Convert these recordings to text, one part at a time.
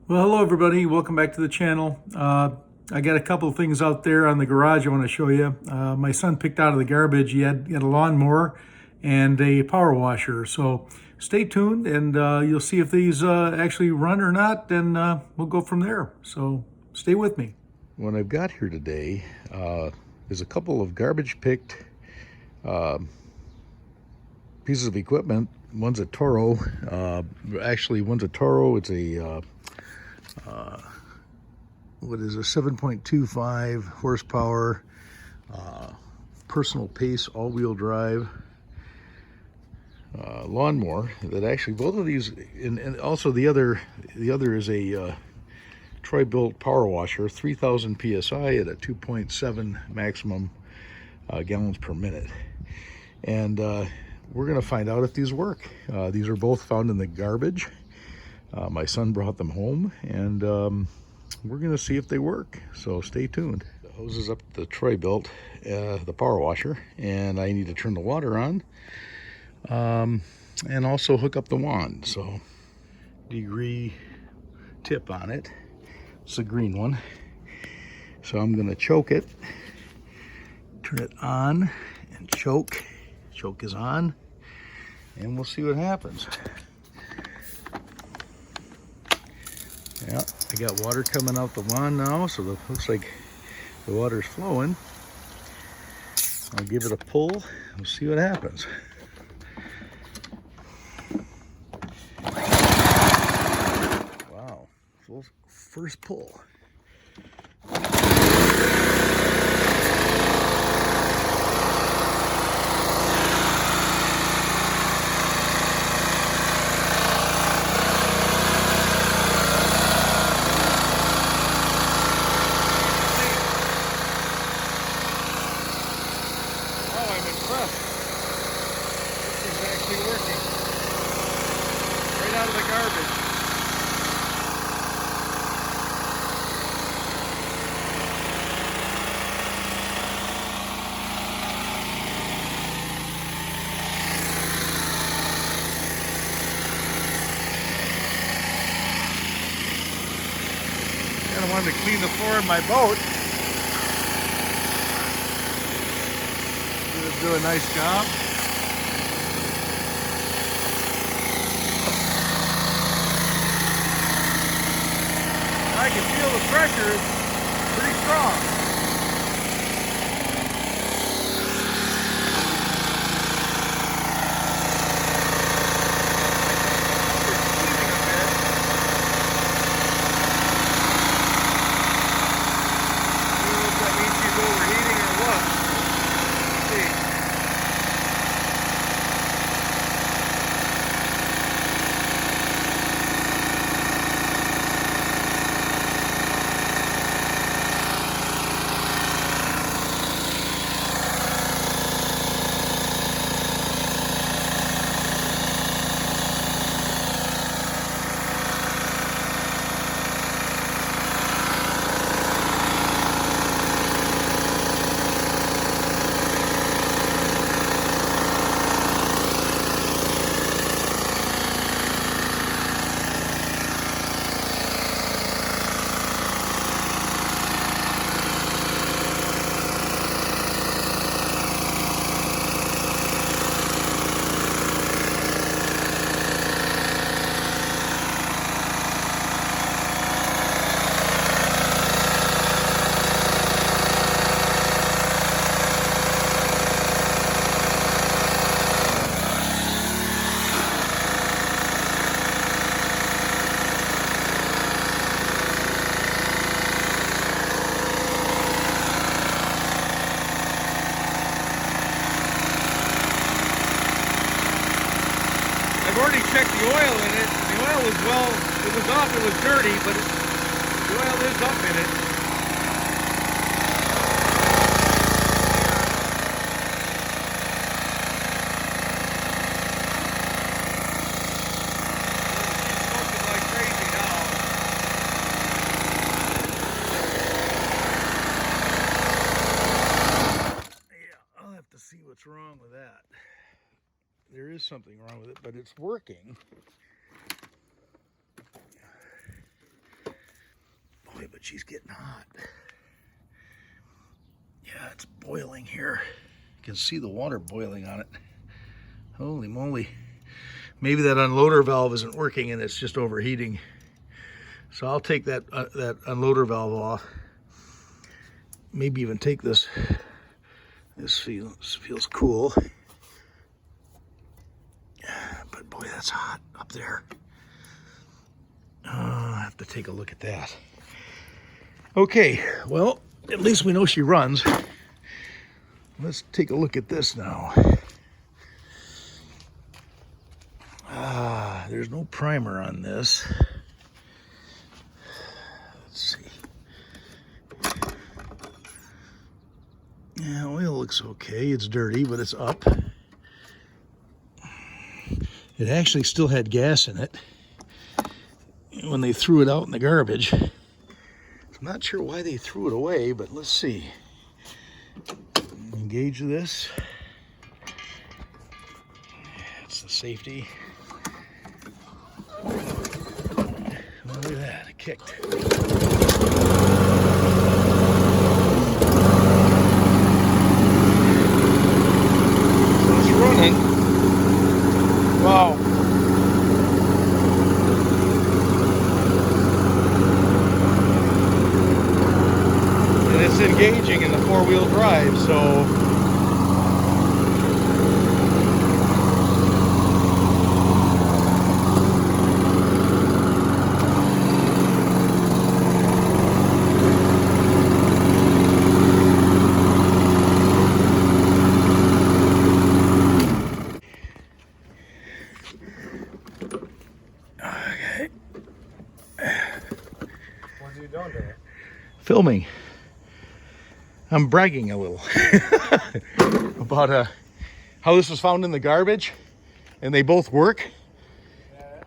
Well, hello everybody. Welcome back to the channel. I got a couple of things out there on the garage I want to show you. My son picked out of the garbage. He had a lawnmower and a power washer. So stay tuned and you'll see if these actually run or not, and we'll go from there. So stay with me. What I've got here today is a couple of garbage picked pieces of equipment. One's a Toro. Actually, one's a Toro. It's a what is a 7.25 horsepower personal pace all-wheel drive lawnmower. That actually, both of these, and also the other is a Bilt power washer, 3,000 psi at a 2.7 maximum gallons per minute. And we're going to find out if these work. These are both found in the garbage. My son brought them home, and we're going to see if they work. So stay tuned. The hose is up the Bilt, the power washer, and I need to turn the water on and also hook up the wand. So degree tip on it. It's a green one. So I'm going to choke it, turn it on, and choke. Choke is on, and we'll see what happens. Yeah, I got water coming out the wand now, so it looks like the water's flowing. I'll give it a pull. We'll see what happens. Wow, first pull. This is actually working. Right out of the garbage. Kind of wanted to clean the floor in my boat. Do a nice job. I can feel the pressure is pretty strong. I've already checked the oil in it. The oil was it was up, it was dirty, but the oil is up in it. She's smoking like crazy now. Yeah, I'll have to see what's wrong with that. There is something wrong with it, but it's working. Boy, but she's getting hot. Yeah, it's boiling here. You can see the water boiling on it. Holy moly. Maybe that unloader valve isn't working and it's just overheating. So I'll take that unloader valve off. Maybe even take this. This feels cool. But boy, that's hot up there. I have to take a look at that. Okay, well, at least we know she runs. Let's take a look at this now. There's no primer on this. Let's see. Yeah, oil looks okay. It's dirty, but it's up. It actually still had gas in it when they threw it out in the garbage. I'm not sure why they threw it away, but let's see. Engage this. That's the safety. Oh, look at that, it kicked. So it's running. Wow. And it's engaging in the four-wheel drive, so filming. I'm bragging a little about how this was found in the garbage, and they both work.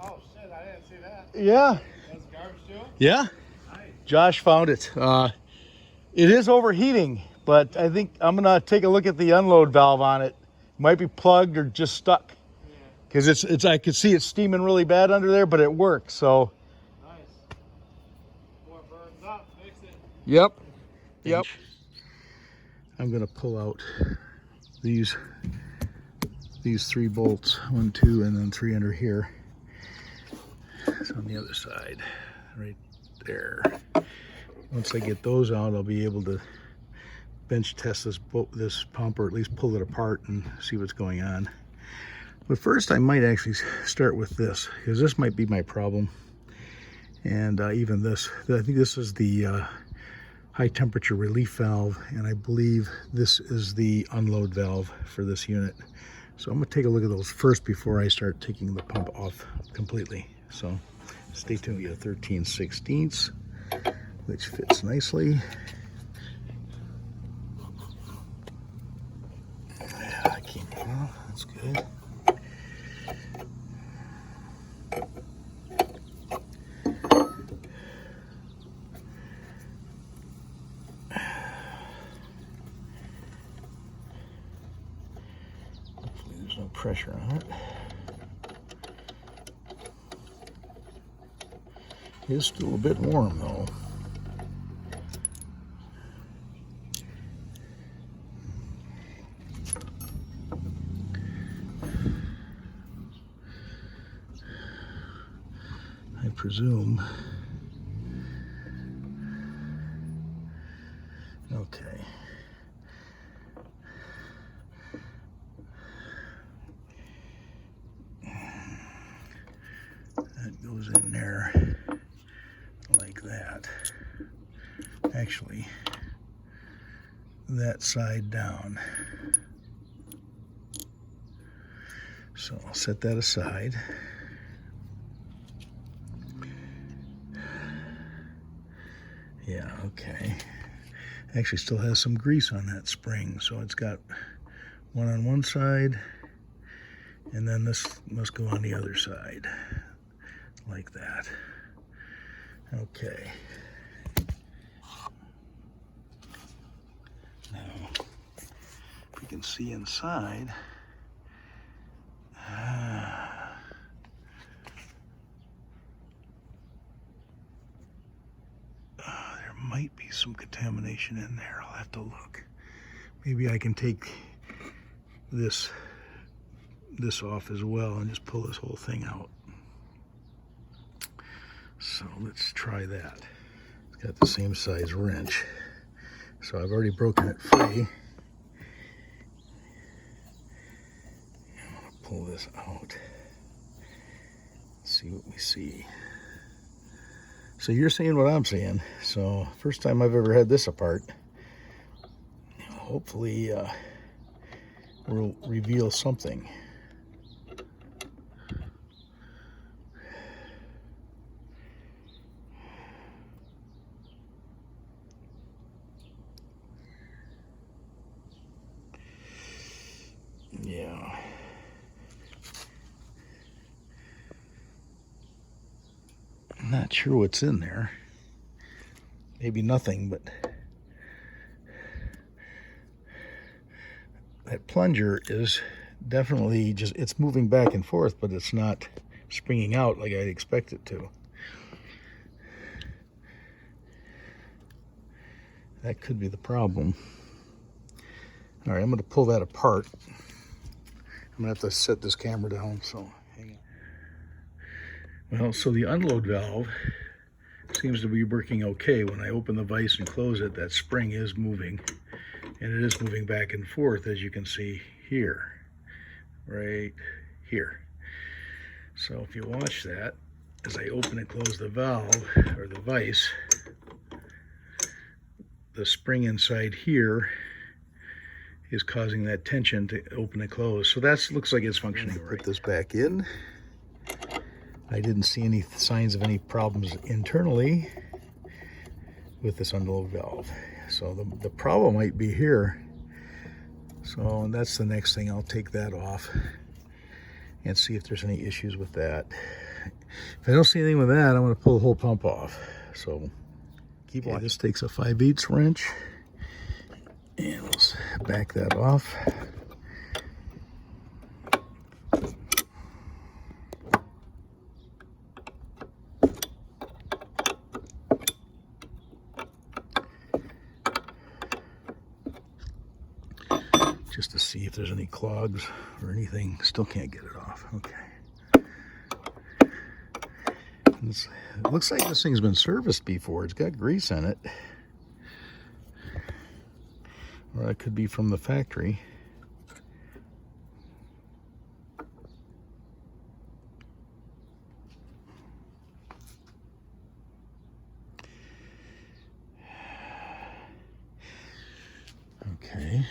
Oh shit, I didn't see that. Yeah. That's garbage too? Yeah. Nice. Josh found it. It is overheating, but I think I'm gonna take a look at the unload valve on it. Might be plugged or just stuck. Because it's I could see it steaming really bad under there, but it works. So. Nice. What burns up, fix it. Yep. Yep. I'm gonna pull out these 3 bolts, 1, 2, and then 3 under here. It's on the other side, right there. Once I get those out, I'll be able to bench test this pump, or at least pull it apart and see what's going on. But first, I might actually start with this, because this might be my problem. And even this, I think this is the high temperature relief valve, and I believe this is the unload valve for this unit. So I'm gonna take a look at those first before I start taking the pump off completely. So stay tuned. We get a 13/16, which fits nicely. Yeah, that came off. That's good. Hopefully there's no pressure on it. It's still a bit warm though. I presume. Okay. That goes in there like that. Actually, that side down. So I'll set that aside. Yeah, okay. Actually still has some grease on that spring, so it's got one on one side, and then this must go on the other side, like that. Okay. Now, if you can see inside, might be some contamination in there. I'll have to look. Maybe I can take this off as well and just pull this whole thing out. So let's try that. It's got the same size wrench. So I've already broken it free. I'm gonna pull this out. See what we see. So you're seeing what I'm seeing. So first time I've ever had this apart. Hopefully will reveal something. Yeah. I'm not sure what's in there. Maybe nothing, but that plunger is definitely just, it's moving back and forth, but it's not springing out like I'd expect it to. That could be the problem. All right, I'm going to pull that apart. I'm going to have to set this camera down, so hang on. Well, so the unload valve seems to be working okay. When I open the vise and close it, that spring is moving. And it is moving back and forth, as you can see here, right here. So if you watch that, as I open and close the valve, or the vise, the spring inside here is causing that tension to open and close. So that looks like it's functioning right. Put this back in. I didn't see any signs of any problems internally with this unload valve. So the problem might be here. So that's the next thing. I'll take that off and see if there's any issues with that. If I don't see anything with that, I'm going to pull the whole pump off. So keep watching. This takes a 5/8 wrench, and let's back that off. Just to see if there's any clogs or anything. Still can't get it off. Okay. It looks like this thing's been serviced before. It's got grease in it. Or that could be from the factory. Okay.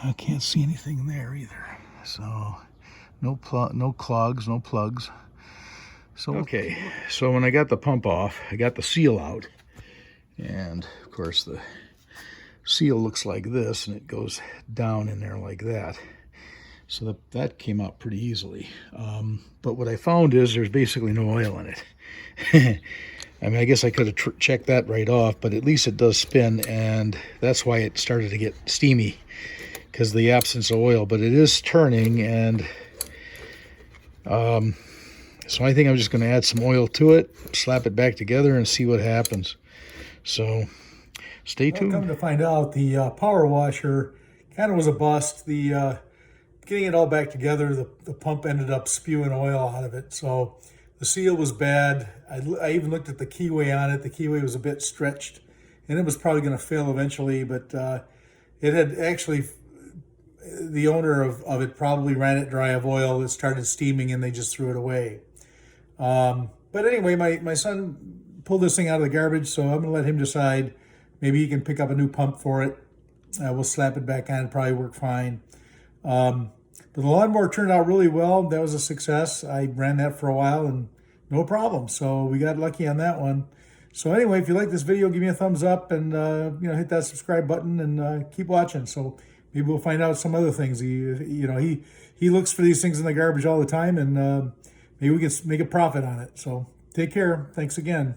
I can't see anything there either. So no clogs, no plugs. So okay, so when I got the pump off, I got the seal out, and of course the seal looks like this, and it goes down in there like that. So that came out pretty easily. But what I found is there's basically no oil in it. I mean, I guess I could have checked that right off, but at least it does spin, and that's why it started to get steamy, because of the absence of oil. But it is turning, and so I think I'm just going to add some oil to it, slap it back together, and see what happens. So stay tuned. Come to find out, the power washer kind of was a bust. The getting it all back together, the pump ended up spewing oil out of it. So the seal was bad. I even looked at the keyway on it. The keyway was a bit stretched, and it was probably going to fail eventually. But it had actually, the owner of it probably ran it dry of oil. It started steaming, and they just threw it away. But anyway, my son pulled this thing out of the garbage, so I'm going to let him decide. Maybe he can pick up a new pump for it. We'll slap it back on, probably work fine. But the lawnmower turned out really well. That was a success. I ran that for a while and no problem. So we got lucky on that one. So anyway, if you like this video, give me a thumbs up and hit that subscribe button and keep watching. So maybe we'll find out some other things. He looks for these things in the garbage all the time, and maybe we can make a profit on it. So take care. Thanks again.